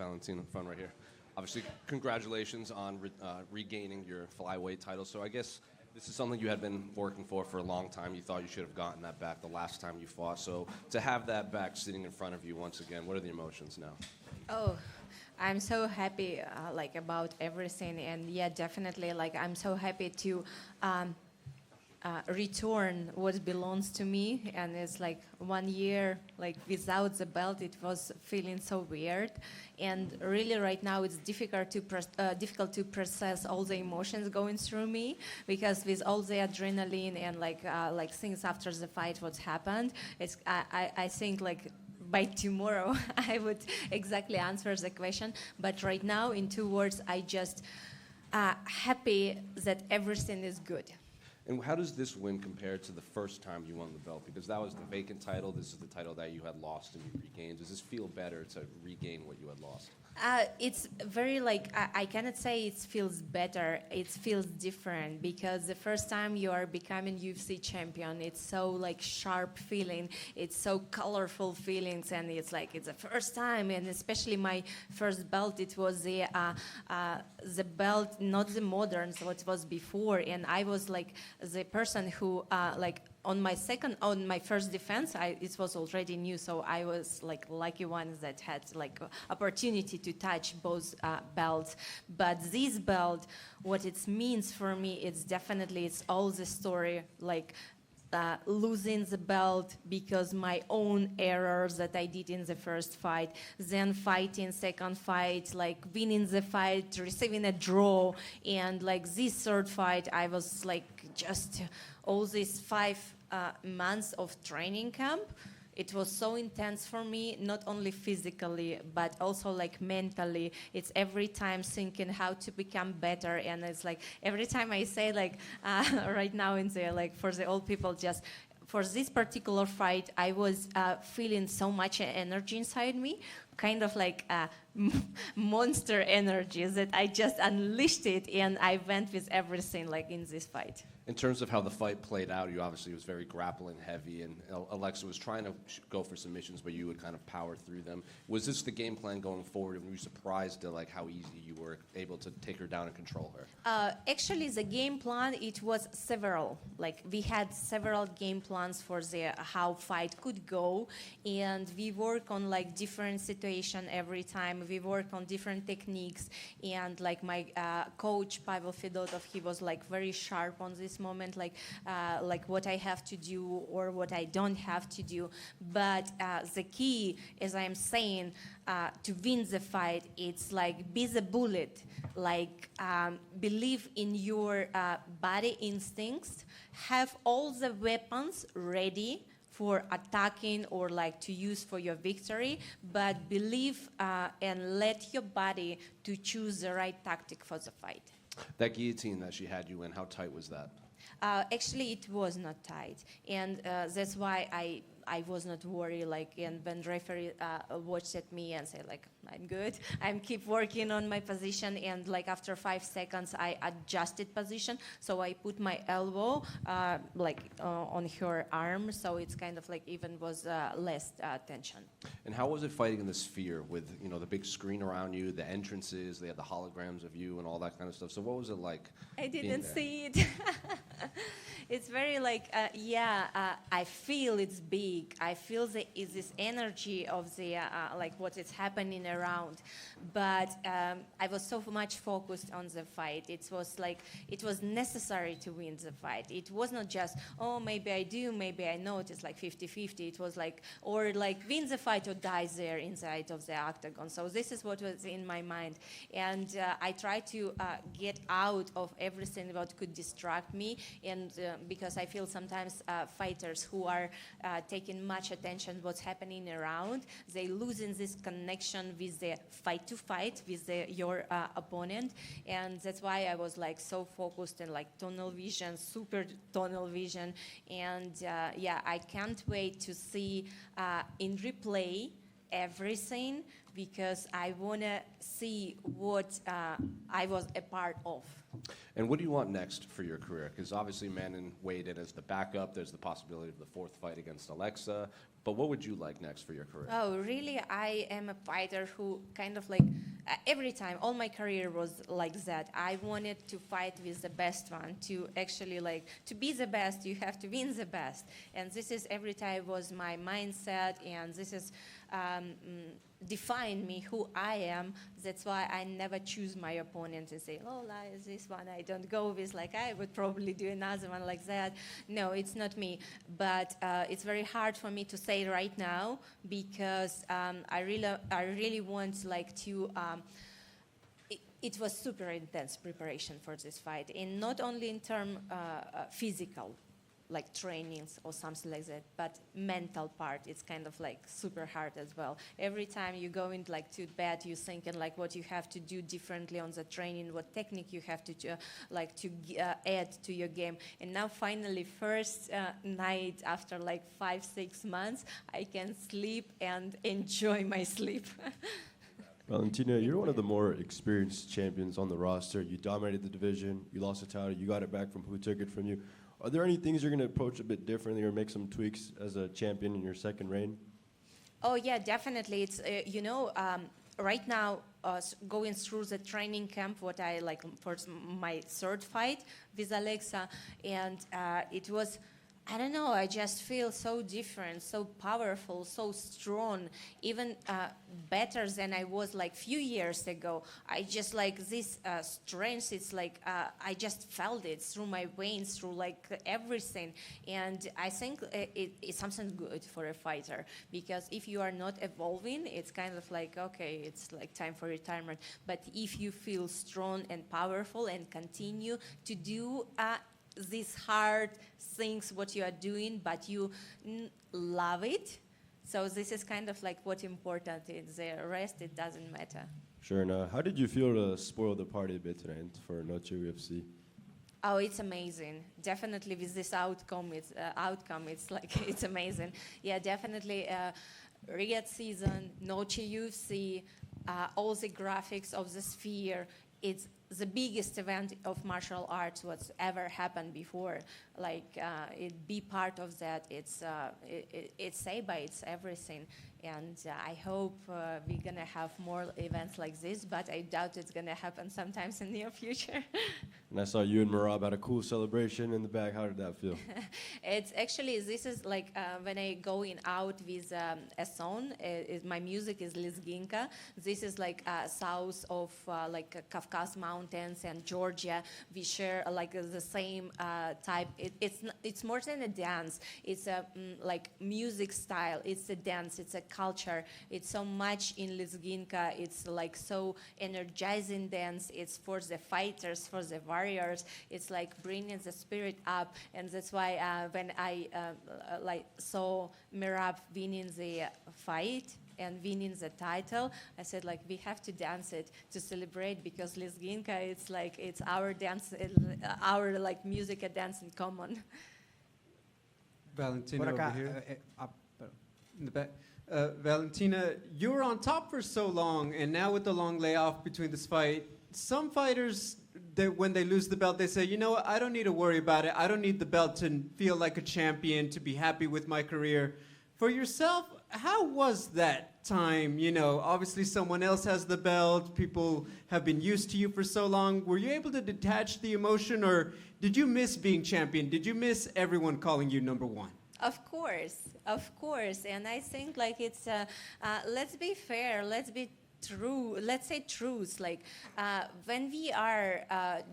Valentina, phone right here. Obviously, congratulations on regaining your flyweight title. So I guess this is something you had been working for a long time. You thought you should have gotten that back the last time you fought. So to have that back sitting in front of you once again, what are the emotions now? Oh, I'm so happy, about everything, and yeah, definitely, I'm so happy to return what belongs to me. And it's like 1 year, without the belt, it was feeling so weird. And really, right now, it's difficult to process all the emotions going through me, because with all the adrenaline and things after the fight, what's happened, I think by tomorrow I would exactly answer the question. But right now, in 2 words, I just happy that everything is good. And how does this win compare to the first time you won the belt? Because that was the vacant title. This is the title that you had lost and you regained. Does this feel better to regain what you had lost? It's very I cannot say it feels better. It feels different, because the first time you are becoming UFC champion, it's so sharp feeling. It's so colorful feelings, and it's the first time. And especially my first belt, it was the belt, not the modern, so it was before. And I was the person who on my first defense, it was already new, so I was lucky one that had opportunity to touch both belts. But this belt, what it means for me, it's all the story, losing the belt because my own errors that I did in the first fight, then fighting second fight, winning the fight, receiving a draw, and this third fight, I was just all these 5 months of training camp. It was so intense for me, not only physically, but also mentally. It's every time thinking how to become better. And it's every time I say right now in the, for the old people, just for this particular fight, I was feeling so much energy inside me, kind of monster energy that I just unleashed it, and I went with everything in this fight. In terms of how the fight played out, you obviously was very grappling heavy, and Alexa was trying to go for submissions, but you would kind of power through them. Was this the game plan going forward, and were you surprised at how easy you were able to take her down and control her? Actually, the game plan, it was several. We had several game plans for how fight could go, and we work on different situation every time. We work on different techniques, and my coach Pavel Fedotov, he was very sharp on this moment, what I have to do or what I don't have to do. But the key, as I'm saying, to win the fight, it's be the bullet, believe in your body instincts, have all the weapons ready for attacking or to use for your victory, but believe and let your body to choose the right tactic for the fight. That guillotine that she had you in, how tight was that? Actually, it was not tight, and that's why I was not worried. And when referee watched at me and said I'm good, I'm keep working on my position, and after 5 seconds I adjusted position, so I put my elbow on her arm, so it's kind of even was less tension. And how was it fighting in the Sphere with the big screen around you, the entrances, they had the holograms of you and all that kind of stuff? So what was it like? I didn't see it. It's very I feel it's big. I feel is this energy of the what is happening around, but I was so much focused on the fight. It was necessary to win the fight. It was not just, oh, maybe I do, maybe I know. It's 50-50. It was or win the fight or die there inside of the octagon. So this is what was in my mind, and I tried to get out of everything that could distract me, and because I feel sometimes fighters who are taking much attention what's happening around, they losing this connection with the fight to fight with your opponent, and that's why I was so focused in tunnel vision, super tunnel vision, and I can't wait to see in replay everything because I want to see what I was a part of. And what do you want next for your career? Because obviously Manon weighed in as the backup. There's the possibility of the fourth fight against Alexa. But what would you like next for your career? Oh, really? I am a fighter who kind of like, every time, all my career was like that. I wanted to fight with the best one, to actually like, to be the best, you have to win the best. And this is every time was my mindset, and this is define me who I am. That's why I never choose my opponent and say, oh, this one I don't go with, like I would probably do another one like that. No, it's not me. But it's very hard for me to say right now, because I really want like to. It was super intense preparation for this fight, and not only in terms physical, like trainings or something like that, but mental part, it's kind of like super hard as well. Every time you go in like to bed, you're thinking like what you have to do differently on the training, what technique you have to add to your game. And now finally, first night after like 5-6 months, I can sleep and enjoy my sleep. Valentina, you're one of the more experienced champions on the roster. You dominated the division, you lost the title, you got it back from who took it from you. Are there any things you're going to approach a bit differently or make some tweaks as a champion in your second reign? Oh yeah, definitely. It's right now going through the training camp, what I like for my third fight with Alexa, and it was. I don't know, I just feel so different, so powerful, so strong, even better than I was like few years ago. I just like this strength, it's like I just felt it through my veins, through like everything. And I think it's something good for a fighter, because if you are not evolving, it's kind of like, okay, it's like time for retirement. But if you feel strong and powerful and continue to do these hard things what you are doing, but you love it, so this is kind of like what's important. Is the rest, it doesn't matter. Sure. Now, how did you feel to spoil the party a bit tonight for Noche UFC? Oh, it's amazing. Definitely with this outcome, it's like it's amazing. Yeah, definitely. Riyadh season, Noche UFC, all the graphics of the sphere. It's the biggest event of martial arts what's ever happened before. Like it be part of that. It's Seiba, it's everything. And I hope we're gonna have more events like this, but I doubt it's gonna happen sometimes in the near future. And I saw you and Merab had a cool celebration in the back. How did that feel? It's actually, this is like when I going out with a song, my music is Lizginka. This is like south of like Caucasus Mountains and Georgia. We share like the same type. It's more than a dance. It's a like music style. It's a dance. It's a culture. It's so much in Lizginka. It's like so energizing dance. It's for the fighters, for the warriors. It's like bringing the spirit up, and that's why when I like saw Merab winning the fight and winning the title, I said like we have to dance it to celebrate, because Lizginka, it's like it's our dance, our like music and dance in common. Valentina over here. In the back. Valentina, you were on top for so long, and now with the long layoff between this fight, some fighters, when they lose the belt, they say, you know what, I don't need to worry about it. I don't need the belt to feel like a champion, to be happy with my career. For yourself, how was that time? You know, obviously someone else has the belt. People have been used to you for so long. Were you able to detach the emotion, or did you miss being champion? Did you miss everyone calling you number one? Of course, and I think like it's, let's be fair, let's be true, let's say truth, like when we are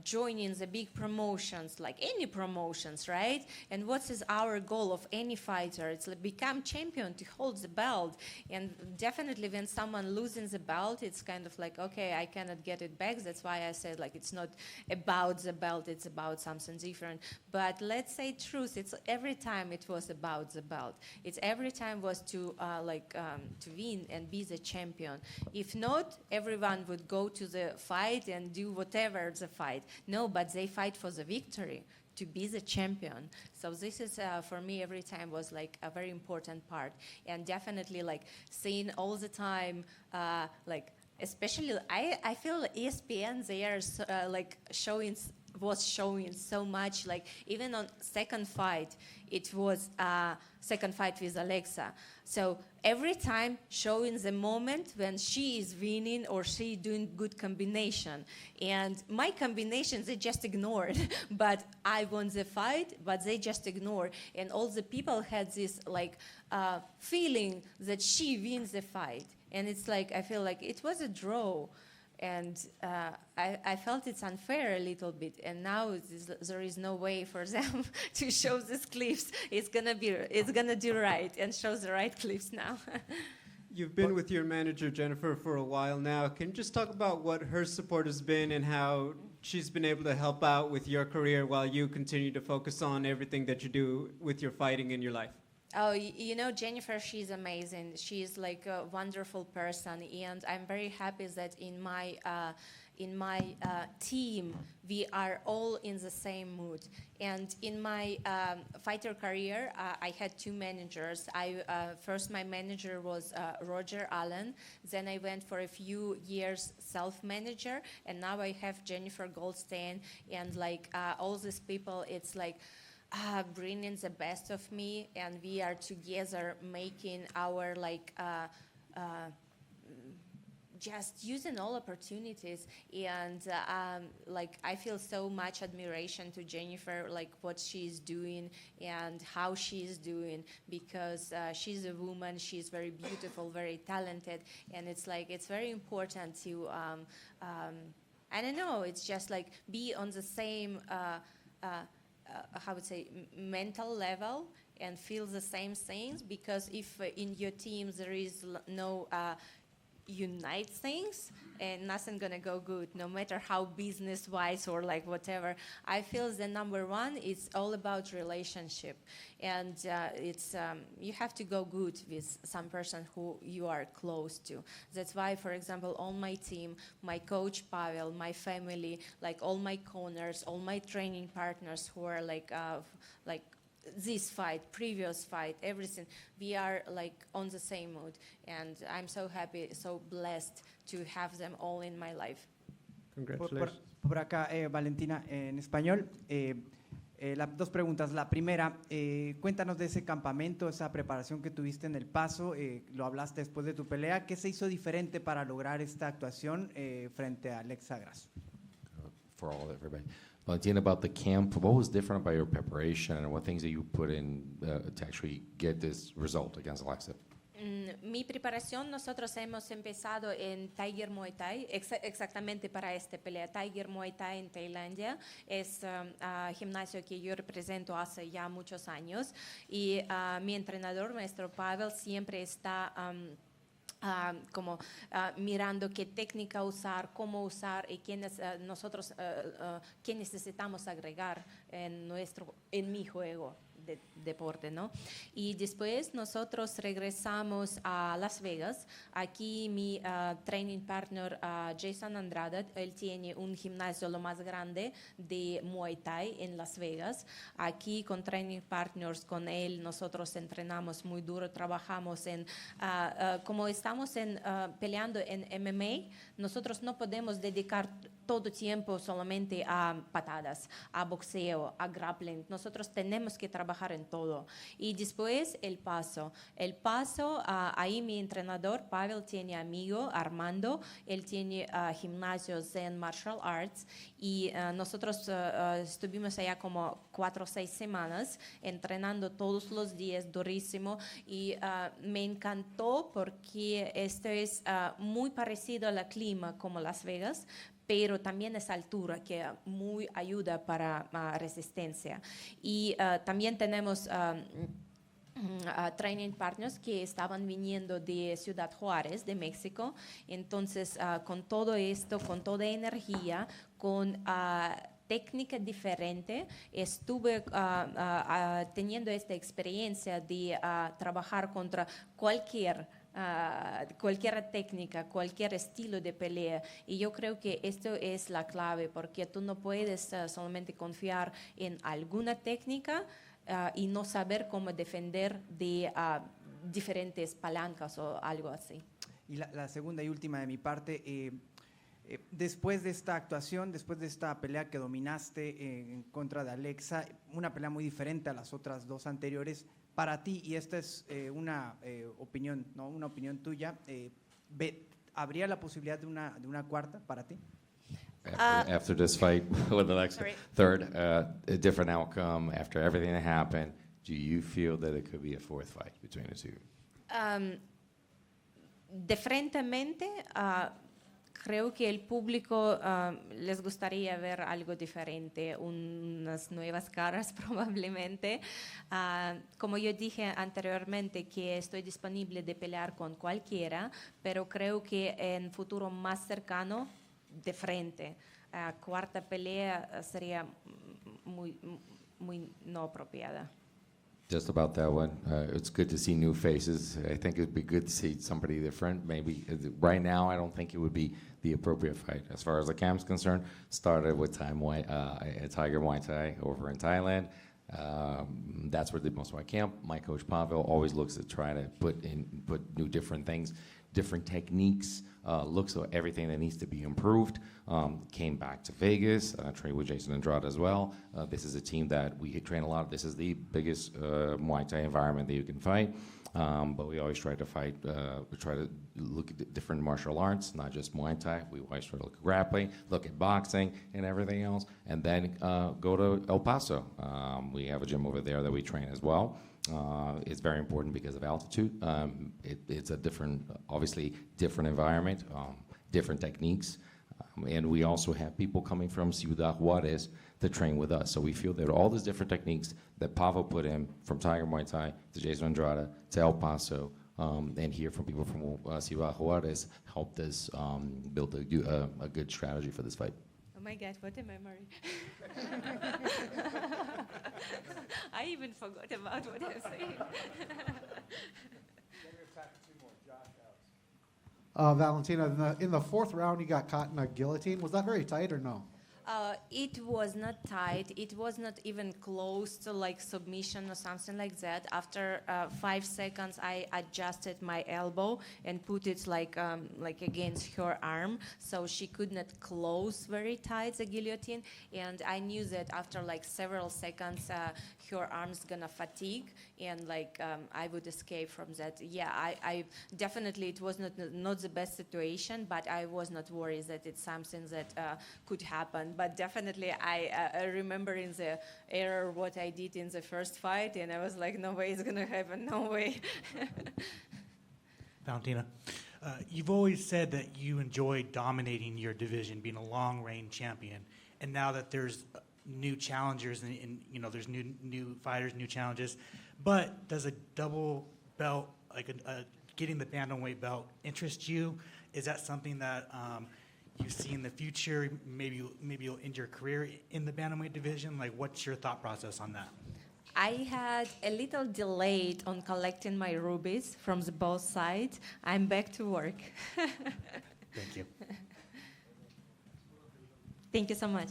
joining the big promotions, like any promotions, right? And what is our goal of any fighter? It's like become champion, to hold the belt. And definitely when someone losing the belt, it's kind of like, okay, I cannot get it back. That's why I said like it's not about the belt, it's about something different. But let's say truth, it's every time it was about the belt. It's every time was to to win and be the champion. If not, everyone would go to the fight and do whatever the fight. No, but they fight for the victory, to be the champion. So this is for me every time was like a very important part, and definitely like seeing all the time like especially I feel ESPN they are like was showing so much, like even on second fight it was second fight with Alexa, so every time showing the moment when she is winning or she doing good combination, and my combinations they just ignored but I won the fight but they just ignored, and all the people had this like feeling that she wins the fight, and it's like I feel like it was a draw, and I felt it's unfair a little bit, and now there is no way for them to show these clips. It's gonna do right and show the right clips now. You've been with your manager, Jennifer, for a while now. Can you just talk about what her support has been and how she's been able to help out with your career while you continue to focus on everything that you do with your fighting in your life? Oh, you know, Jennifer, she's amazing. She's like a wonderful person, and I'm very happy that in my team, we are all in the same mood. And in my fighter career, I had two managers. First, my manager was Roger Allen. Then I went for a few years self-manager, and now I have Jennifer Goldstein, and like all these people, it's like bringing the best of me, and we are together making our like just using all opportunities, and like I feel so much admiration to Jennifer, like what she's doing and how she's doing, because she's a woman, she's very beautiful, very talented, and it's like it's very important to I don't know, it's just like be on the same how would say mental level and feel the same things, because if in your team there is no unite things, and nothing gonna go good, no matter how business wise or like whatever. I feel the number one is all about relationship, and it's you have to go good with some person who you are close to. That's why, for example, on my team, my coach Pavel, my family, like all my corners, all my training partners who are like this fight, previous fight, everything, we are like on the same mood, and I'm so happy, so blessed to have them all in my life. Congratulations. Por acá, Valentina, en español. Dos preguntas. La primera, cuéntanos de ese campamento, esa preparación que tuviste en El Paso, lo hablaste después de tu pelea. ¿Qué se hizo diferente para lograr esta actuación frente a Alexa Grasso? For all everybody. Valentina, about the camp, what was different about your preparation and what things that you put in to actually get this result against Alexa? Mi preparación, nosotros hemos empezado en Tiger Muay Thai, exactamente para esta pelea. Tiger Muay Thai en Tailandia es gimnasio que yo represento hace ya muchos años, y mi entrenador, nuestro Pavel, siempre está como mirando qué técnica usar, cómo usar y qué necesitamos agregar en mi juego de deporte, ¿no? Y después nosotros regresamos a Las Vegas. Aquí mi training partner Jason Andrade, él tiene un gimnasio lo más grande de Muay Thai en Las Vegas. Aquí con training partners con él nosotros entrenamos muy duro, trabajamos en como estamos peleando en MMA, nosotros no podemos dedicar todo tiempo solamente a patadas, a boxeo, a grappling. Nosotros tenemos que trabajar en todo. Y después el paso. El paso, ahí mi entrenador Pavel tiene amigo Armando, él tiene gimnasio Zen Martial Arts, y nosotros estuvimos allá como 4 o 6 semanas entrenando todos los días durísimo, y me encantó porque esto es muy parecido al clima como Las Vegas, pero también es altura que muy ayuda para resistencia. Y también tenemos training partners que estaban viniendo de Ciudad Juárez, de México. Entonces, con todo esto, con toda energía, con técnica diferente, estuve teniendo esta experiencia de trabajar contra cualquier cualquier técnica, cualquier estilo de pelea. Y yo creo que esto es la clave, porque tú no puedes solamente confiar en alguna técnica y no saber cómo defender de diferentes palancas o algo así. Y la segunda y última de mi parte, después de esta actuación, después de esta pelea que dominaste en contra de Alexa, una pelea muy diferente a las otras dos anteriores, para ti, y esta es una opinión, ¿no? Una opinión tuya, ¿habría la posibilidad de una cuarta para ti? After this fight with Alexa, Sorry. third, a different outcome after everything that happened, do you feel that it could be a fourth fight between the two? De frentemente, creo que el público les gustaría ver algo diferente, unas nuevas caras probablemente. Como yo dije anteriormente, que estoy disponible de pelear con cualquiera, pero creo que en futuro más cercano, de frente. Cuarta pelea sería muy no apropiada. Just about that one. It's good to see new faces. I think it'd be good to see somebody different. Maybe right now, I don't think it would be the appropriate fight. As far as the camp's concerned, started with Tiger Muay Thai over in Thailand. That's where the most of my camp. My coach Pavel always looks to try to put new different things, different techniques. Looks at everything that needs to be improved. Came back to Vegas, trained with Jason Andrade as well. This is a team that we train a lot. This is the biggest Muay Thai environment that you can fight. But we always try to fight, we try to look at different martial arts, not just Muay Thai. We always try to look at grappling, look at boxing and everything else, and then go to El Paso. We have a gym over there that we train as well. It's very important because of altitude. It's a different, obviously different environment, different techniques. And we also have people coming from Ciudad Juarez to train with us. So we feel that all these different techniques that Pavel put in, from Tiger Muay Thai to Jason Andrade to El Paso, and hear from people from Ciudad Juarez, helped us build a good strategy for this fight. Oh my God, what a memory. I even forgot about what I was saying. Valentina, in the fourth round, you got caught in a guillotine. Was that very tight or no? It was not tight. It was not even close to like submission or something like that. After 5 seconds, I adjusted my elbow and put it like against her arm, so she could not close very tight the guillotine. And I knew that after like several seconds, her arm's gonna fatigue, and like I would escape from that. Yeah, I definitely, it was not the best situation, but I was not worried that it's something that could happen. But definitely, I remember in the error what I did in the first fight, and I was like, no way it's gonna happen, no way. Valentina, you've always said that you enjoy dominating your division, being a long-reign champion, and now that there's new challengers and you know there's new fighters, new challenges, but does a double belt, like getting the bantamweight belt, interest you? Is that something that you see in the future? Maybe you'll end your career in the bantamweight division. Like, what's your thought process on that? I had a little delayed on collecting my rubies from the both sides. I'm back to work. Thank you. Thank you so much.